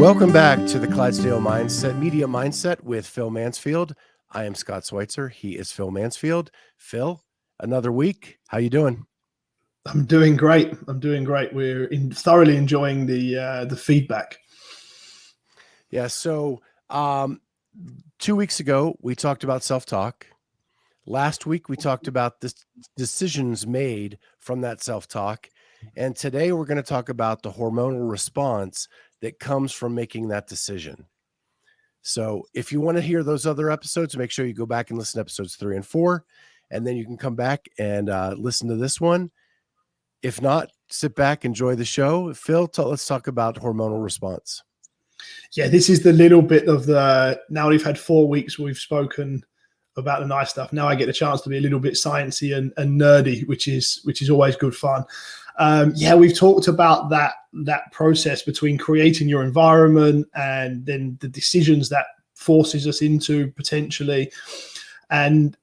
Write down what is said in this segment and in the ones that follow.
Welcome back to the Clydesdale Media Mindset with Phil Mansfield. I am Scott Schweitzer. He is Phil Mansfield. Phil, another week. How you doing? I'm doing great. We're thoroughly enjoying the feedback. Yeah. So 2 weeks ago, we talked about self-talk. Last week, we talked about the decisions made from that self-talk. And today, we're going to talk about the hormonal response that comes from making that decision. So if you want to hear those other episodes, make sure you go back and listen to episodes 3 and 4, and then you can come back and listen to this one. If not, sit back, enjoy the show. Phil, let's talk about hormonal response. Yeah, this is the little bit of now we've had 4 weeks where we've spoken about the nice stuff. Now I get a chance to be a little bit sciencey and nerdy, which is always good fun. We've talked about that process between creating your environment and then the decisions that forces us into potentially. And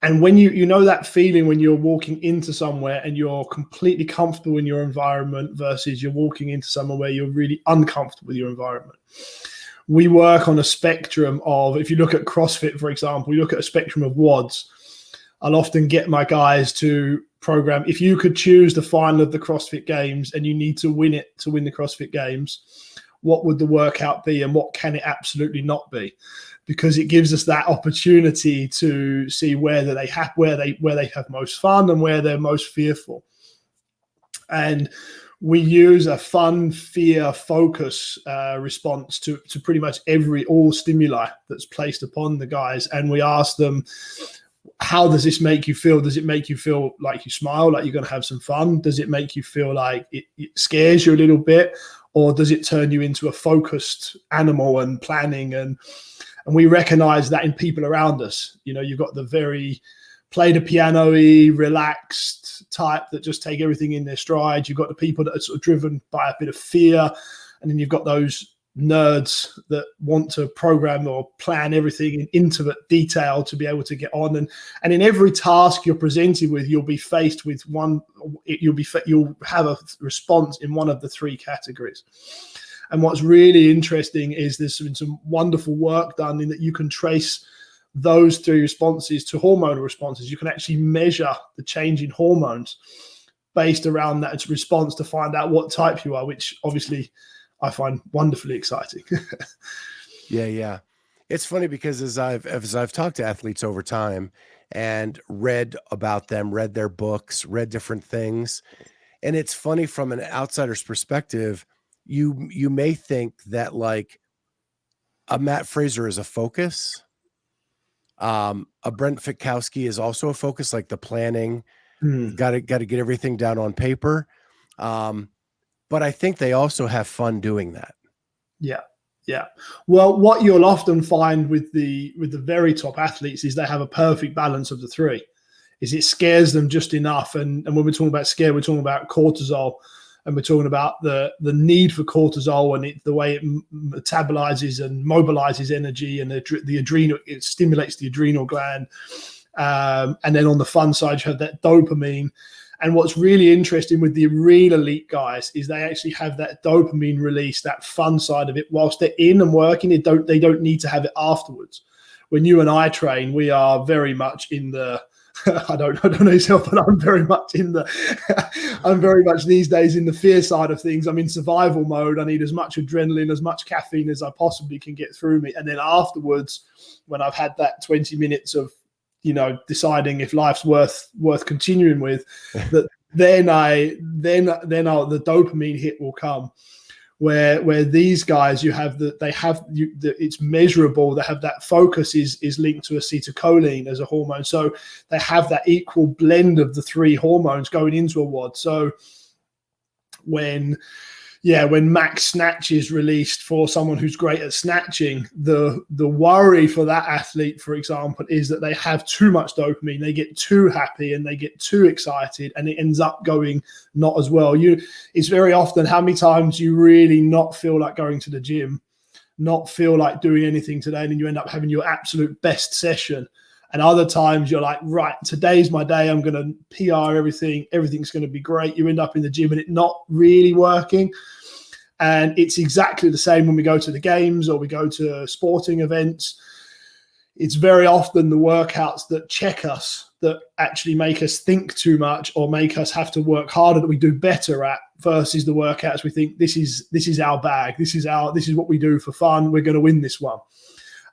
when you know that feeling when you're walking into somewhere and you're completely comfortable in your environment versus you're walking into somewhere where you're really uncomfortable with your environment. We work on a spectrum of, if you look at CrossFit, for example, you look at a spectrum of WODs. I'll often get my guys to program, if you could choose the final of the CrossFit Games and you need to win it to win the CrossFit Games, what would the workout be and what can it absolutely not be? Because it gives us that opportunity to see where they have most fun and where they're most fearful. And we use a fun, fear, focus response to pretty much all stimuli that's placed upon the guys. And we ask them, how does this make you feel? Does it make you feel like you smile, like you're going to have some fun? Does it make you feel like it scares you a little bit? Or does it turn you into a focused animal and planning? And we recognize that in people around us. You know, you've got the very play the piano-y, relaxed type that just take everything in their stride. You've got the people that are sort of driven by a bit of fear. And then you've got those nerds that want to program or plan everything in intimate detail to be able to get on. And in every task you're presented with, you'll be faced with you'll have a response in one of the 3 categories. And what's really interesting is there's been some wonderful work done in that you can trace those 3 responses to hormonal responses. You can actually measure the change in hormones based around that response to find out what type you are, which obviously I find wonderfully exciting. Yeah. It's funny because as I've talked to athletes over time and read about them, read their books, read different things, and it's funny from an outsider's perspective, you may think that like a Matt Fraser is a focus. A Brent Fikowski is also a focus, like the planning, got to get everything down on paper. But I think they also have fun doing that. Yeah. Well, what you'll often find with the very top athletes is they have a perfect balance of the 3. Is it scares them just enough, and when we're talking about scare, we're talking about cortisol, and we're talking about the need for cortisol and the way it metabolizes and mobilizes energy, and the adrenal, it stimulates the adrenal gland, and then on the fun side you have that dopamine. And what's really interesting with the real elite guys is they actually have that dopamine release, that fun side of it, whilst they're in and working. They don't need to have it afterwards. When you and I train, we are very much in the I don't know yourself, but I'm very much these days in the fear side of things. I'm in survival mode. I need as much adrenaline, as much caffeine as I possibly can get through me. And then afterwards, when I've had that 20 minutes of deciding if life's worth continuing with, that then the dopamine hit will come, where these guys it's measurable. They have that focus is linked to acetylcholine as a hormone, so they have that equal blend of the 3 hormones going into a WOD. So when max snatch is released for someone who's great at snatching, the worry for that athlete, for example, is that they have too much dopamine, they get too happy and they get too excited, and it ends up going not as well. It's very often how many times you really not feel like going to the gym, not feel like doing anything today, and then you end up having your absolute best session. And other times you're like, right, today's my day. I'm going to PR everything. Everything's going to be great. You end up in the gym and it not really working. And it's exactly the same when we go to the games or we go to sporting events. It's very often the workouts that check us, that actually make us think too much or make us have to work harder, that we do better at, versus the workouts we think this is our bag. This is what we do for fun. We're going to win this one.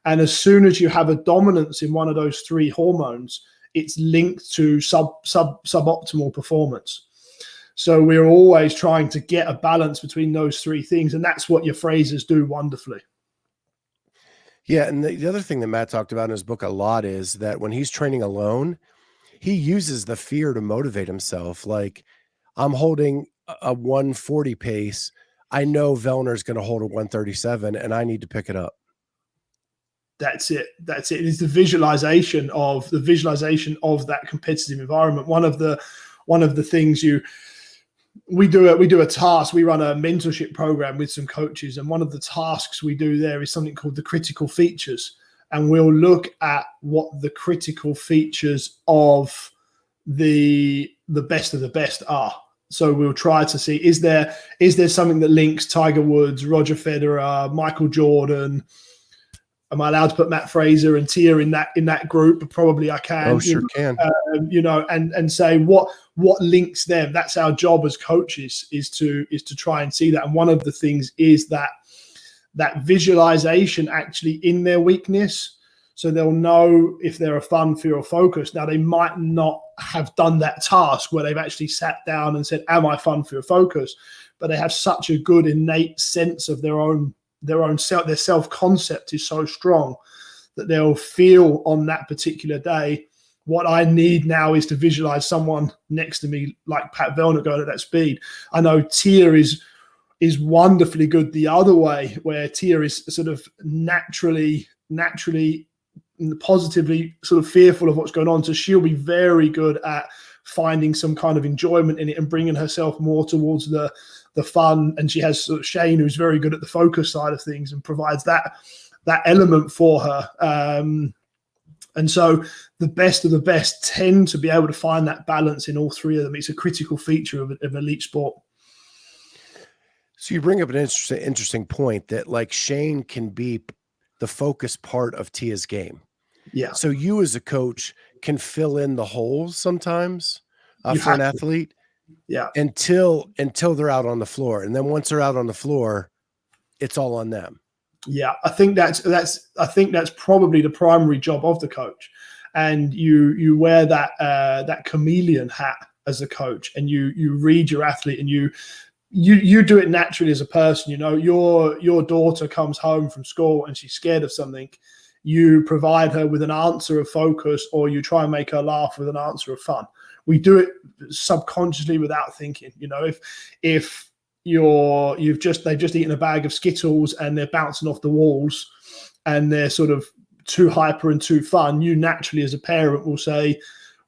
And as soon as you have a dominance in one of those three hormones, it's linked to suboptimal performance. So we're always trying to get a balance between those three things. And that's what your phrases do wonderfully. Yeah. And the other thing that Matt talked about in his book a lot is that when he's training alone, he uses the fear to motivate himself. Like, I'm holding a 140 pace. I know Vellner's going to hold a 137 and I need to pick it up. That's it. It is the visualization of that competitive environment. One of the things we do a task. We run a mentorship program with some coaches, and one of the tasks we do there is something called the critical features. And we'll look at what the critical features of the best of the best are. So we'll try to see, is there something that links Tiger Woods, Roger Federer, Michael Jordan? Am I allowed to put Matt Fraser and Tia in that group? Probably I can. Oh, sure can. And say what links them. That's our job as coaches, is to try and see that. And one of the things is that visualization actually in their weakness. So they'll know if they're a fun, fear, or focus. Now, they might not have done that task where they've actually sat down and said, am I fun, fear, or focus? But they have such a good innate sense of their own self. Their self-concept is so strong that they'll feel on that particular day, what I need now is to visualize someone next to me like Pat Vellner going at that speed. I know Tia is wonderfully good the other way, where Tia is sort of naturally positively sort of fearful of what's going on. So she'll be very good at finding some kind of enjoyment in it and bringing herself more towards the fun. And she has sort of Shane, who's very good at the focus side of things and provides that element for her. And so the best of the best tend to be able to find that balance in all three of them. It's a critical feature of elite sport. So you bring up an interesting point that, like, Shane can be the focus part of Tia's game. Yeah. So you as a coach can fill in the holes sometimes for an athlete. Yeah. Until they're out on the floor. And then once they're out on the floor, it's all on them. Yeah. I think that's probably the primary job of the coach. And you wear that chameleon hat as a coach, and you read your athlete, and you do it naturally as a person. You know, your daughter comes home from school and she's scared of something. You provide her with an answer of focus, or you try and make her laugh with an answer of fun. We do it subconsciously without thinking. You know, if they've just eaten a bag of Skittles and they're bouncing off the walls and they're sort of too hyper and too fun, you naturally as a parent will say,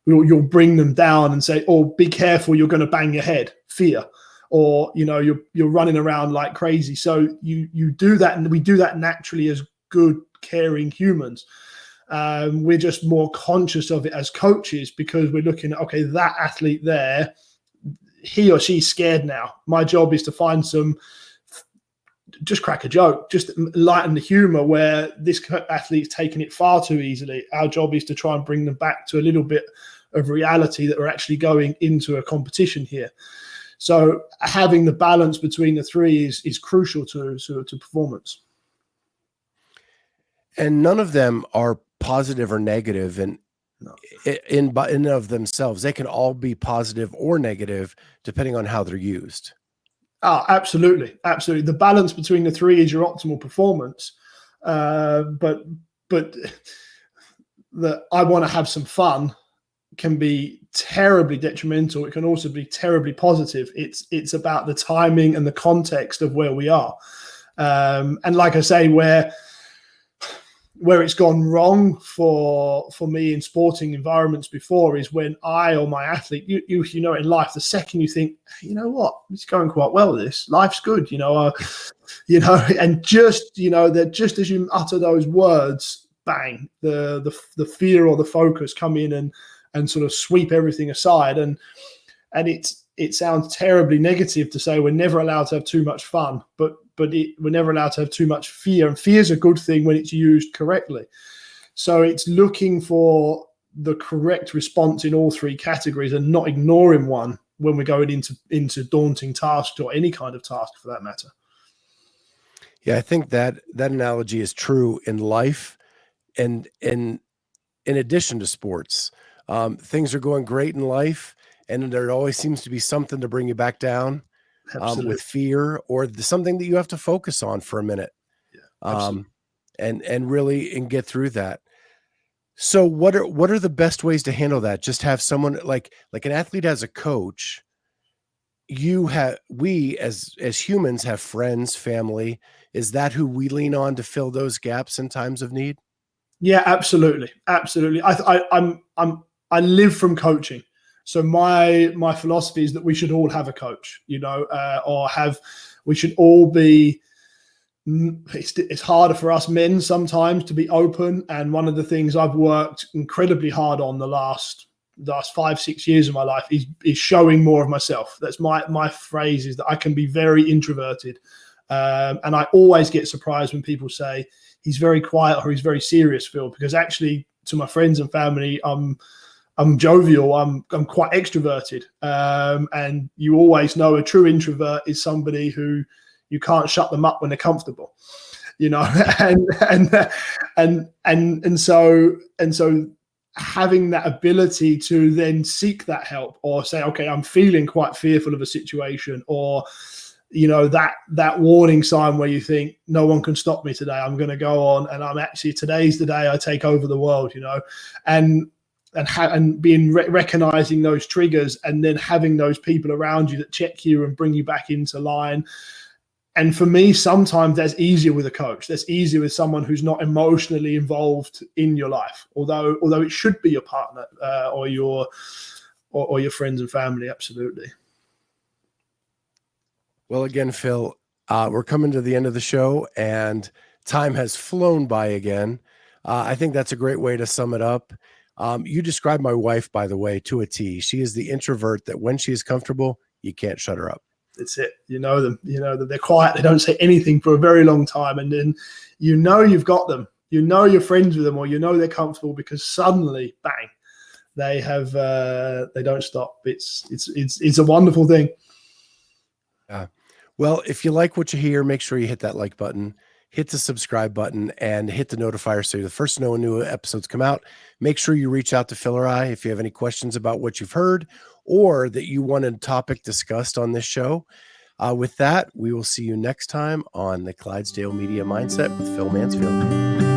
you'll bring them down and say, oh, be careful, you're going to bang your head, fear. Or, you know, you're running around like crazy. So you do that, and we do that naturally as good, caring humans. We're just more conscious of it as coaches, because we're looking at, okay, that athlete there, he or she's scared now. My job is to just crack a joke, just lighten the humor where this athlete's taking it far too easily. Our job is to try and bring them back to a little bit of reality, that we're actually going into a competition here. So having the balance between the three is crucial to performance. And none of them are positive or negative in of themselves. They can all be positive or negative depending on how they're used. Oh, absolutely. Absolutely. The balance between the three is your optimal performance. But I want to have some fun can be terribly detrimental. It can also be terribly positive. It's about the timing and the context of where we are. And like I say, where it's gone wrong for me in sporting environments before is when I or my athlete, you know, in life, the second you think, you know what, it's going quite well, this life's good, and just, that just as you utter those words, bang, the fear or the focus come in and sort of sweep everything aside. And it's it sounds terribly negative to say we're never allowed to have too much fun, but we're never allowed to have too much fear. And fear is a good thing when it's used correctly. So it's looking for the correct response in all three categories and not ignoring one when we're going into daunting tasks or any kind of task for that matter. Yeah, I think that analogy is true in life and in addition to sports. Things are going great in life, and there always seems to be something to bring you back down with fear or something that you have to focus on for a minute. Yeah, and really get through that. So what are the best ways to handle that? Just have someone like an athlete has a coach. We as humans have friends, family. Is that who we lean on to fill those gaps in times of need? Yeah, absolutely. I live from coaching. So my philosophy is that we should all have a coach, we should all be. It's harder for us men sometimes to be open, and one of the things I've worked incredibly hard on the last 5-6 years of my life is showing more of myself. That's my phrase, is that I can be very introverted, and I always get surprised when people say he's very quiet or he's very serious, Phil, because actually to my friends and family, I'm jovial. I'm quite extroverted, and you always know a true introvert is somebody who you can't shut them up when they're comfortable, and so having that ability to then seek that help or say, okay, I'm feeling quite fearful of a situation, or that warning sign where you think no one can stop me today. I'm going to go on, and today's the day I take over the world, and recognizing those triggers, and then having those people around you that check you and bring you back into line. And for me, sometimes that's easier with a coach. That's easier with someone who's not emotionally involved in your life, although it should be your partner or your friends and family. Absolutely. Well, again, Phil, we're coming to the end of the show, and time has flown by again. I think that's a great way to sum it up. You described my wife, by the way, to a T. She is the introvert that when she is comfortable, you can't shut her up. That's it. You know them. They're quiet. They don't say anything for a very long time, and then you've got them. You're friends with them, or they're comfortable because suddenly, bang, they have. They don't stop. It's a wonderful thing. Yeah. Well, if you like what you hear, make sure you hit that like button, hit the subscribe button, and hit the notifier so you're the first to know when new episodes come out. Make sure you reach out to Phil or I if you have any questions about what you've heard or that you want a topic discussed on this show. With that, we will see you next time on the Clydesdale Media Mindset with Phil Mansfield.